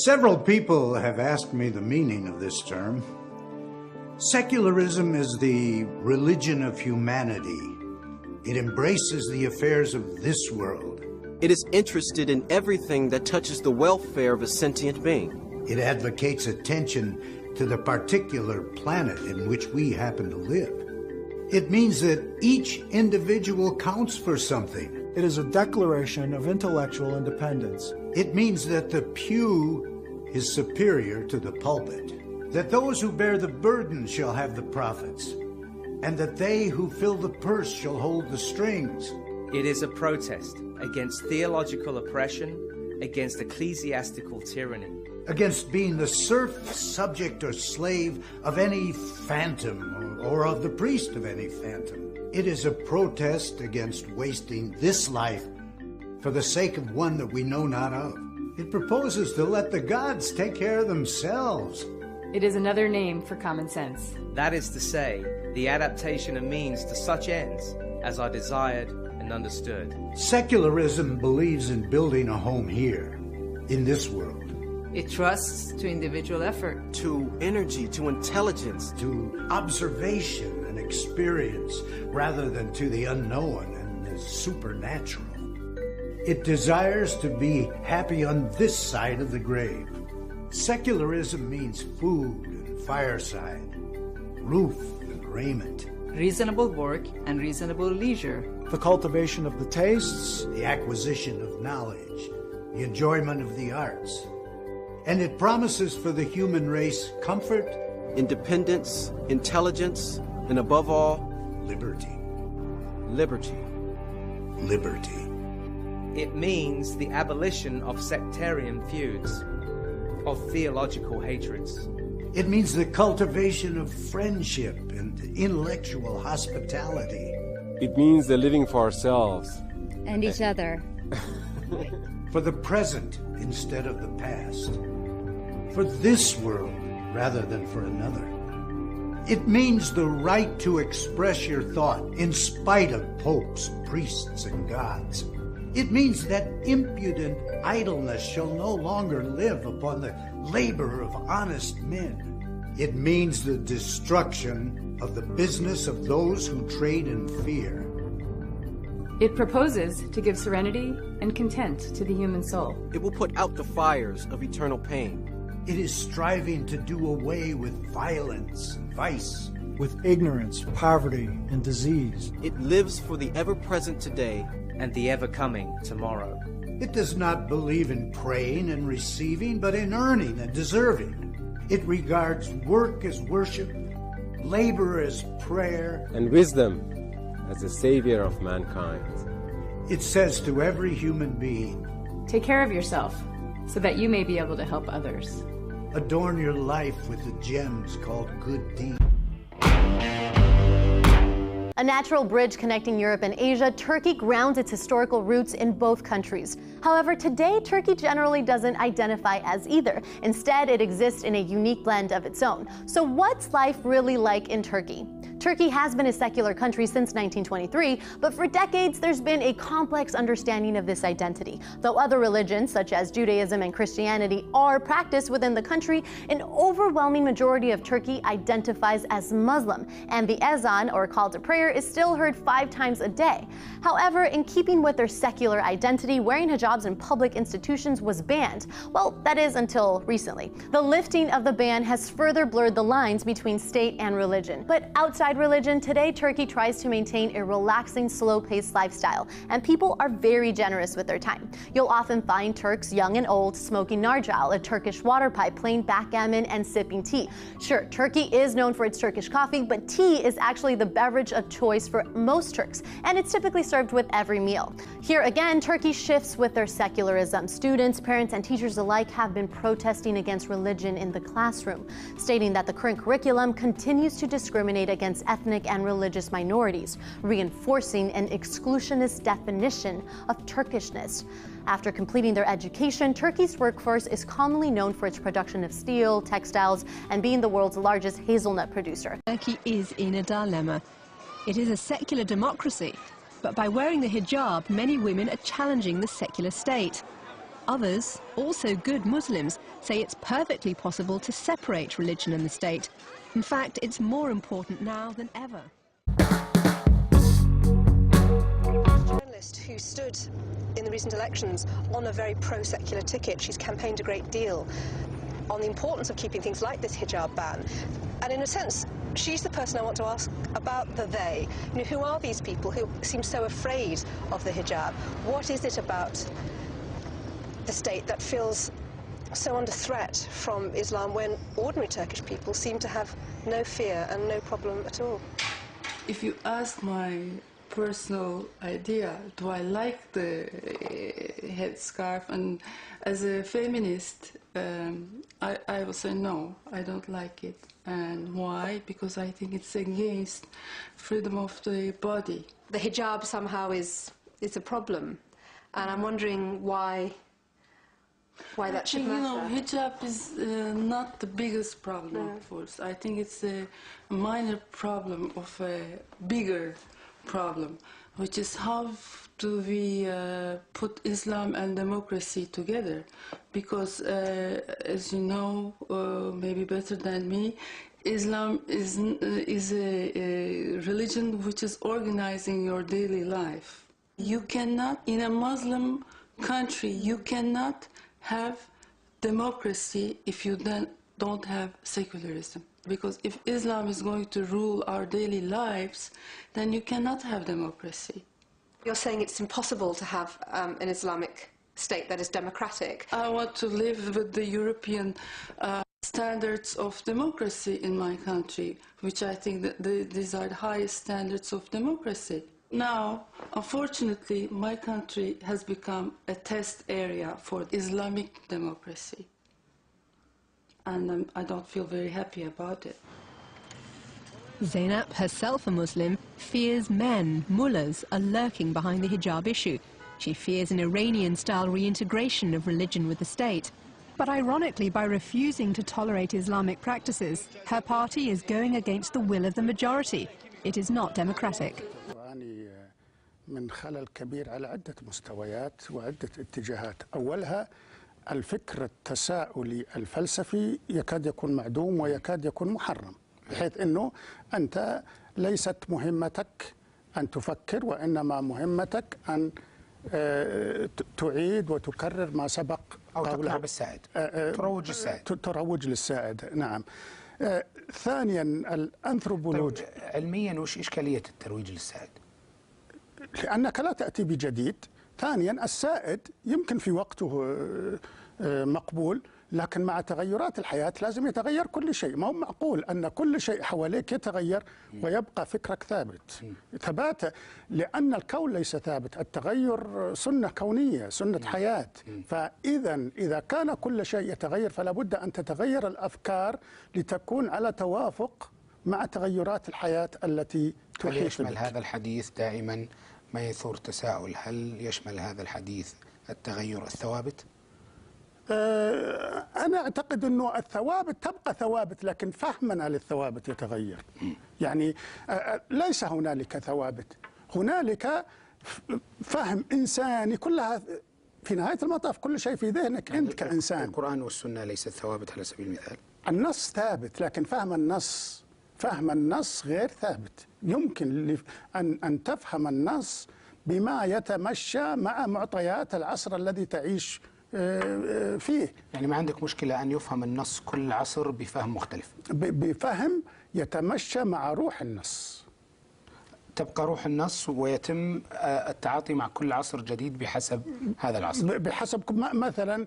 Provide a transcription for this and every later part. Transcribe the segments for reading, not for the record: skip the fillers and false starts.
Several people have asked me the meaning of this term. Secularism is the religion of humanity. It embraces the affairs of this world. It is interested in everything that touches the welfare of a sentient being. It advocates attention to the particular planet in which we happen to live. It means that each individual counts for something. It is a declaration of intellectual independence. It means that the pew is superior to the pulpit, that those who bear the burden shall have the profits, and that they who fill the purse shall hold the strings. It is a protest against theological oppression, against ecclesiastical tyranny, against being the serf, subject, or slave of any phantom, or of the priest of any phantom. It is a protest against wasting this life for the sake of one that we know not of. It proposes to let the gods take care of themselves. It is another name for common sense. That is to say, the adaptation of means to such ends as are desired and understood. Secularism believes in building a home here, in this world. It trusts to individual effort, to energy, to intelligence, to observation and experience, rather than to the unknown and the supernatural. It desires to be happy on this side of the grave. Secularism means food and fireside, roof and raiment, reasonable work and reasonable leisure, the cultivation of the tastes, the acquisition of knowledge, the enjoyment of the arts. And it promises for the human race comfort, independence, intelligence, and above all, liberty. Liberty. Liberty. It means the abolition of sectarian feuds, of theological hatreds. It means the cultivation of friendship and intellectual hospitality. It means the living for ourselves. And each other. For the present instead of the past. For this world rather than for another. It means the right to express your thought in spite of popes, priests, and gods. It means that impudent idleness shall no longer live upon the labor of honest men. It means the destruction of the business of those who trade in fear. It proposes to give serenity and content to the human soul. It will put out the fires of eternal pain. It is striving to do away with violence and vice, with ignorance, poverty, and disease. It lives for the ever-present today and the ever-coming tomorrow. It does not believe in praying and receiving, but in earning and deserving. It regards work as worship, labor as prayer, and wisdom as the savior of mankind. It says to every human being, take care of yourself so that you may be able to help others. Adorn your life with the gems called good deeds. A natural bridge connecting Europe and Asia, Turkey grounds its historical roots in both countries. However, today, Turkey generally doesn't identify as either. Instead, it exists in a unique blend of its own. So what's life really like in Turkey? Turkey has been a secular country since 1923, but for decades there's been a complex understanding of this identity. Though other religions, such as Judaism and Christianity, are practiced within the country, an overwhelming majority of Turkey identifies as Muslim, and the ezan, or call to prayer, is still heard 5 times a day. However, in keeping with their secular identity, wearing hijabs in public institutions was banned. Well, that is until recently. The lifting of the ban has further blurred the lines between state and religion. But outside religion, today Turkey tries to maintain a relaxing, slow-paced lifestyle, and people are very generous with their time. You'll often find Turks, young and old, smoking nargile, a Turkish water pipe, playing backgammon, and sipping tea. Sure, Turkey is known for its Turkish coffee, but tea is actually the beverage of choice for most Turks, and it's typically served with every meal. Here again, Turkey shifts with their secularism. Students, parents, and teachers alike have been protesting against religion in the classroom, stating that the current curriculum continues to discriminate against ethnic and religious minorities, reinforcing an exclusionist definition of Turkishness. After completing their education, Turkey's workforce is commonly known for its production of steel, textiles, and being the world's largest hazelnut producer. Turkey is in a dilemma. It is a secular democracy, but by wearing the hijab, many women are challenging the secular state. Others, also good Muslims, say it's perfectly possible to separate religion and the state. In fact, it's more important now than ever. Journalist who stood in the recent elections on a very pro-secular ticket. She's campaigned a great deal on the importance of keeping things like this hijab ban. And in a sense, she's the person I want to ask about the they. You know, who are these people who seem so afraid of the hijab? What is it about the state that feels so under threat from Islam when ordinary Turkish people seem to have no fear and no problem at all? If you ask my personal idea, do I like the headscarf? And as a feminist, I will say no, I don't like it. And why? Because I think it's against freedom of the body. The hijab somehow is a problem, and I'm wondering why that should matter. You know, hijab is not the biggest problem, of course. I think it's a minor problem of a bigger problem, which is how do we put Islam and democracy together? Because, as you know, maybe better than me, Islam is a religion which is organizing your daily life. You cannot, in a Muslim country, you cannot have democracy if you then don't have secularism. Because if Islam is going to rule our daily lives, then you cannot have democracy. You're saying it's impossible to have an Islamic state that is democratic. I want to live with the European standards of democracy in my country, which I think that these are the highest standards of democracy. Now, unfortunately, my country has become a test area for Islamic democracy. And I don't feel very happy about it. Zainab, herself a Muslim, fears men, mullahs, are lurking behind the hijab issue. She fears an Iranian-style reintegration of religion with the state. But ironically, by refusing to tolerate Islamic practices, her party is going against the will of the majority. It is not democratic. من خلل كبير على عدة مستويات وعدة اتجاهات. أولها الفكر التساؤلي الفلسفي يكاد يكون معدوم ويكاد يكون محرم، بحيث أنه أنت ليست مهمتك أن تفكر، وإنما مهمتك أن تعيد وتكرر ما سبق أو تقنع بالسائد، تروج للسائد. تروج للسائد، نعم. ثانيا الأنثروبولوجيا. طيب علميا وش إشكالية الترويج للسائد؟ لأنك لا تأتي بجديد. ثانيا السائد يمكن في وقته مقبول، لكن مع تغيرات الحياة لازم يتغير كل شيء. ما هو معقول أن كل شيء حواليك يتغير ويبقى فكرك ثابت. ثبات، لأن الكون ليس ثابت، التغير سنة كونية، سنة حياة. فإذا كان كل شيء يتغير فلا بد أن تتغير الأفكار لتكون على توافق مع تغيرات الحياة التي تحيط بك. هل يشمل هذا الحديث دائما ما يثور تساؤل؟ هل يشمل هذا الحديث التغير الثوابت؟ أنا أعتقد أنه الثوابت تبقى ثوابت، لكن فهمنا للثوابت يتغير. يعني ليس هنالك ثوابت، هنالك فهم إنساني. كلها في نهاية المطاف كل شيء في ذهنك أنت كإنسان. القرآن والسنة ليست ثوابت على سبيل المثال؟ النص ثابت، لكن فهم النص غير ثابت. يمكن أن تفهم النص بما يتمشى مع معطيات العصر الذي تعيش فيه. يعني ما عندك مشكلة أن يفهم النص كل عصر بفهم مختلف؟ بفهم يتمشى مع روح النص. تبقى روح النص ويتم التعاطي مع كل عصر جديد بحسب هذا العصر. بحسب مثلا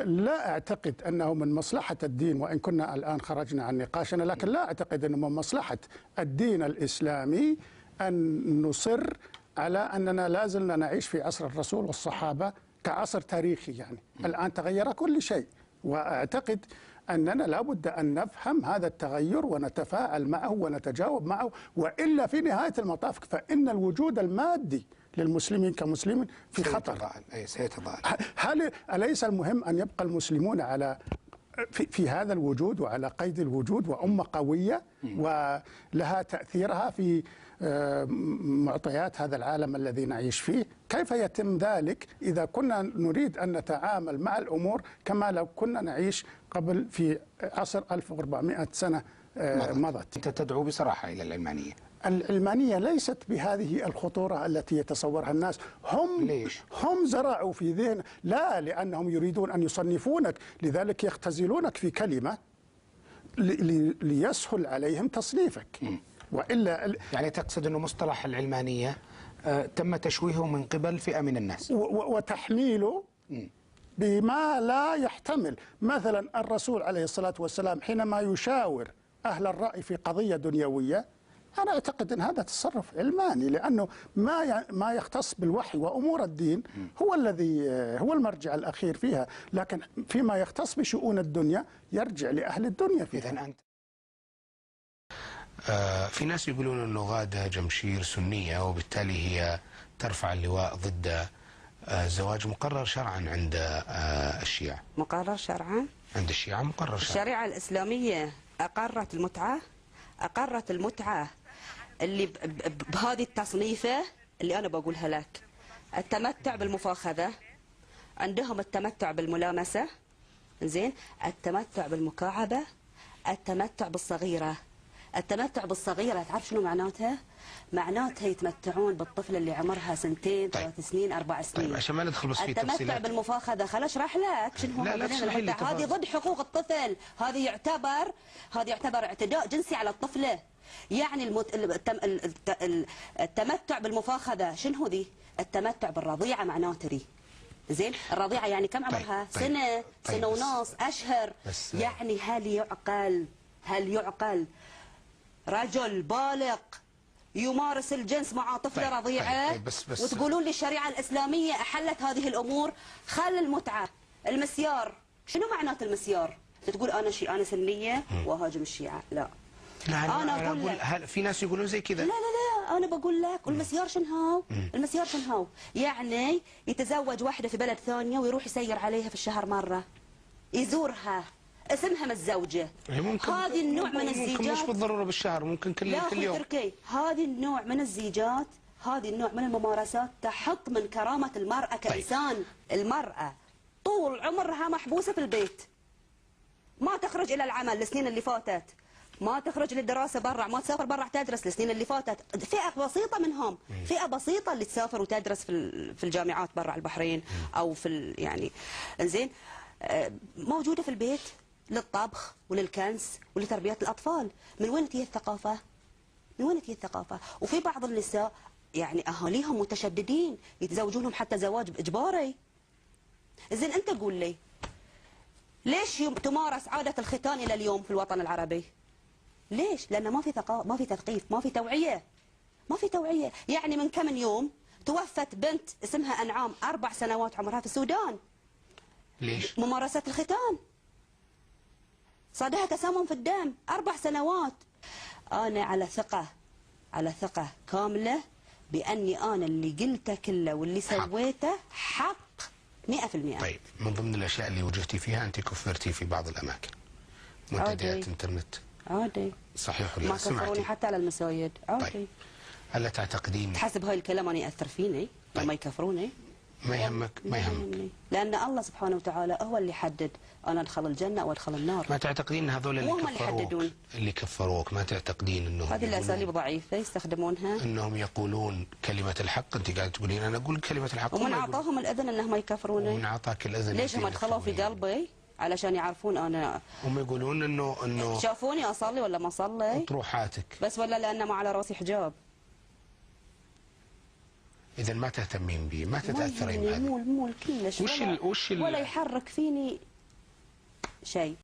لا أعتقد أنه من مصلحة الدين، وإن كنا الآن خرجنا عن نقاشنا، لكن لا أعتقد أنه من مصلحة الدين الإسلامي أن نصر على أننا لا زلنا نعيش في عصر الرسول والصحابة كعصر تاريخي. يعني الآن تغير كل شيء، وأعتقد أننا لابد أن نفهم هذا التغير ونتفاعل معه ونتجاوب معه، وإلا في نهاية المطاف فإن الوجود المادي للمسلمين كمسلمين في خطر. سيتضاءل. هل أليس المهم أن يبقى المسلمون على في هذا الوجود وعلى قيد الوجود، وأمة قوية ولها تأثيرها في معطيات هذا العالم الذي نعيش فيه. كيف يتم ذلك إذا كنا نريد أن نتعامل مع الأمور كما لو كنا نعيش قبل في عصر 1400 سنة مضت؟ أنت تدعو بصراحة إلى العلمانية. العلمانية ليست بهذه الخطورة التي يتصورها الناس. هم زرعوا في ذهن، لا، لأنهم يريدون أن يصنفونك، لذلك يختزلونك في كلمة ليسهل عليهم تصنيفك. وإلا يعني تقصد أنه مصطلح العلمانية تم تشويهه من قبل فئة من الناس وتحميله بما لا يحتمل. مثلا الرسول عليه الصلاة والسلام حينما يشاور أهل الرأي في قضية دنيوية، أنا أعتقد أن هذا تصرف علماني، لأنه ما يختص بالوحي وأمور الدين هو المرجع الأخير فيها، لكن فيما يختص بشؤون الدنيا يرجع لأهل الدنيا فيها. إذن أنت في ناس يقولون أنه غادة جمشير سنية، وبالتالي هي ترفع اللواء ضد زواج مقرر شرعا عند الشيعة. مقرر شرعا؟ عند الشيعة مقرر شرعا. الشريعة الإسلامية أقرت المتعة اللي بهذه التصنيفة اللي أنا بقولها لك. التمتع بالمفاخذة، عندهم التمتع بالملامسة، زين، التمتع بالمكاعبة، التمتع بالصغيرة. التمتع بالصغيرة تعرف شنو معناتها؟ معناتها يتمتعون بالطفل اللي عمرها 2 3 سنين 4 سنين. طيب عشان ما ندخل بس في التمتع تفصيلات. بالمفاخذة خل اشرح لك شنو هو. هذه ضد حقوق الطفل، هذه يعتبر اعتداء جنسي على الطفلة. يعني التمتع بالمفاخذة شنو ذي؟ التمتع بالرضيعة معناته ذي. زين، الرضيعة يعني كم عمرها؟ سنة ونص، أشهر. يعني هل يعقل رجل بالغ يمارس الجنس مع طفلة رضيعة؟ بس وتقولون لي الشريعة الإسلامية أحلت هذه الأمور؟ خل المتعة، المسيار، شنو معنات المسيار؟ تقول أنا سنية وأهاجم الشيعة؟ لا، أنا أقول هل في ناس يقولون زي كذا؟ لا، أنا بقول لك المسيار شنو؟ المسيار شنو؟ يعني يتزوج واحدة في بلد ثانية ويروح يسير عليها في الشهر مرة، يزورها، اسمها متزوجة. هذه النوع من الزيجات ممكن مش بالضرورة بالشهر، ممكن كل يوم. تركي، هذه النوع من الزيجات، هذه النوع من الممارسات تحط من كرامة المرأة كإنسان. المرأة طول عمرها محبوسة في البيت، ما تخرج إلى العمل السنين اللي فاتت، ما تخرج للدراسة برا، ما تسافر برا تدرس السنين اللي فاتت. فئة بسيطة منهم، فئة بسيطة اللي تسافر وتدرس في الجامعات برا البحرين أو يعني زين، موجودة في البيت للطبخ وللكنس ولتربية الأطفال. من وين تجي الثقافة؟ وفي بعض النساء يعني أهاليهم متشددين يتزوجونهم حتى زواج إجباري. زين، أنت قول لي ليش تمارس عادة الختان إلى اليوم في الوطن العربي؟ ليش؟ لأن ما في ثقافة، ما في تثقيف، ما في توعية. يعني من كم يوم توفت بنت اسمها أنعام 4 سنوات عمرها في السودان. ليش؟ ممارسة الختان صادها تسمم في الدم. 4 سنوات. أنا على ثقة كاملة بأني أنا اللي قلته كله واللي سويته حق 100%. طيب، من ضمن الأشياء اللي وجهتي فيها أنت كفرتي في بعض الأماكن، منتديات إنترنت. عادي. صحيح ولا ما كفروني حتى على المساجد. عادي. طيب، هل تعتقدين تحسب هاي الكلام أنا يأثر فيني لما يكفروني؟ ما يهمك. لأن الله سبحانه وتعالى هو اللي يحدد أنا أدخل الجنة أو أدخل النار. ما تعتقدين هذول اللي كفروك ما تعتقدين أنهم هذه الأساليب ضعيفة يستخدمونها؟ أنهم يقولون كلمة الحق؟ أنت قاعدة تقولين أنا أقول كلمة الحق. ومن أعطاهم الأذن أنهم يكفروني؟ ومن أعطاك الأذن؟ ليش هم دخلوا في قلبي؟ علشان يعرفون أنا. هم يقولون إنه شافوني أصلي ولا ما أصلي؟ أطروحاتك بس ولا لأن ما على راسي حجاب. إذا ما تهتمين به، ما تتأثرين بهذا. مو كلش. ولا يحرك فيني شيء.